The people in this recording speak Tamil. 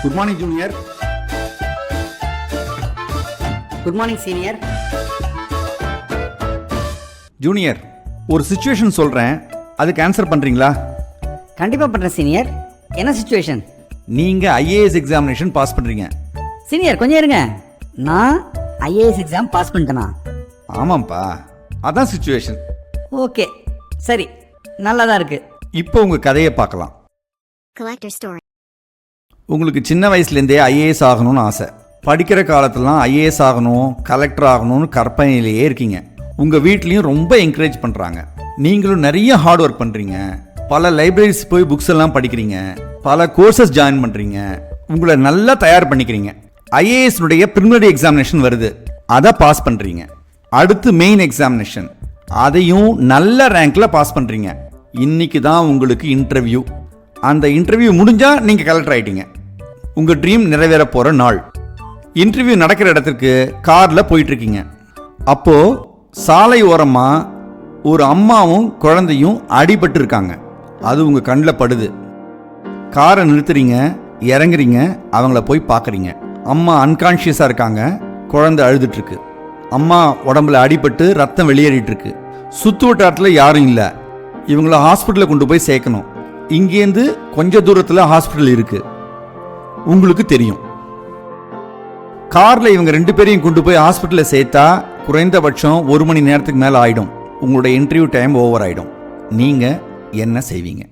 Good morning junior. Good morning senior. Junior, ஒரு சிச்சுவேஷன் சொல்கிறேன், அதுக்கு ஆன்சர் பண்ணுறீங்களா? கண்டிப்பாக பண்ணுறேன் சீனியர். என்ன சிச்சுவேஷன்? நீங்கள் ஐஏஎஸ் எக்ஸாமினேஷன் பாஸ் பண்ணுறீங்க. சீனியர் கொஞ்சம் இருங்க, நான் ஐஏஎஸ் எக்ஸாம் பாஸ் பண்ணிட்டேனா? ஆமாம்ப்பா, அதான் சிச்சுவேஷன். ஓகே சரி, நல்லா தான் இருக்குது. இப்போ உங்கள் கதையை பார்க்கலாம். Collector Story. உங்களுக்கு சின்ன வயசுலேருந்தே ஐஏஎஸ் ஆகணும்னு ஆசை. படிக்கிற காலத்துலலாம் ஐஏஎஸ் ஆகணும், கலெக்டர் ஆகணும்னு கற்பனையிலேயே இருக்கீங்க. உங்கள் வீட்லேயும் ரொம்ப என்கரேஜ் பண்ணுறாங்க. நீங்களும் நிறைய ஹார்ட் ஒர்க் பண்ணுறீங்க. பல லைப்ரரிஸ் போய் புக்ஸ் எல்லாம் படிக்கிறீங்க, பல கோர்சஸ் ஜாயின் பண்ணுறீங்க, உங்களை நல்லா தயார் பண்ணிக்கிறீங்க. ஐஏஎஸ்னுடைய ப்ரிலிமினரி எக்ஸாமினேஷன் வருது, அதை பாஸ் பண்ணுறீங்க. அடுத்து மெயின் எக்ஸாமினேஷன், அதையும் நல்ல ரேங்க்ல பாஸ் பண்ணுறீங்க. இன்னைக்கு தான் உங்களுக்கு இன்டர்வியூ. அந்த இன்டர்வியூ முடிஞ்சால் நீங்கள் கலெக்டர் ஆகிட்டீங்க. உங்கள் ட்ரீம் நிறைவேற போகிற நாள். இன்டர்வியூ நடக்கிற இடத்துக்கு காரில் போயிட்டுருக்கீங்க. அப்போது சாலை ஓரமாக ஒரு அம்மாவும் குழந்தையும் அடிபட்டு இருக்காங்க. அது உங்கள் கண்ணில் படுது. காரை நிறுத்துறீங்க, இறங்குறீங்க, அவங்கள போய் பார்க்குறீங்க. அம்மா அன்கான்ஷியஸாக இருக்காங்க, குழந்தை அழுதுட்டுருக்கு. அம்மா உடம்புல அடிபட்டு ரத்தம் வெளியேறிட்டுருக்கு. சுற்று வட்டாரத்தில் யாரும் இல்லை. இவங்கள ஹாஸ்பிட்டலில் கொண்டு போய் சேர்க்கணும். இங்கேருந்து கொஞ்ச தூரத்தில் ஹாஸ்பிட்டல் இருக்கு. உங்களுக்கு தெரியும். காரில் இவங்க 2 பேரையும் கொண்டு போய் ஹாஸ்பிட்டலில் சேர்த்தா குறைந்தபட்சம் 1 மணி நேரத்துக்கு மேலே ஆகிடும். உங்களுடைய இன்டர்வியூ டைம் ஓவர் ஆகிடும். நீங்கள் என்ன செய்வீங்க?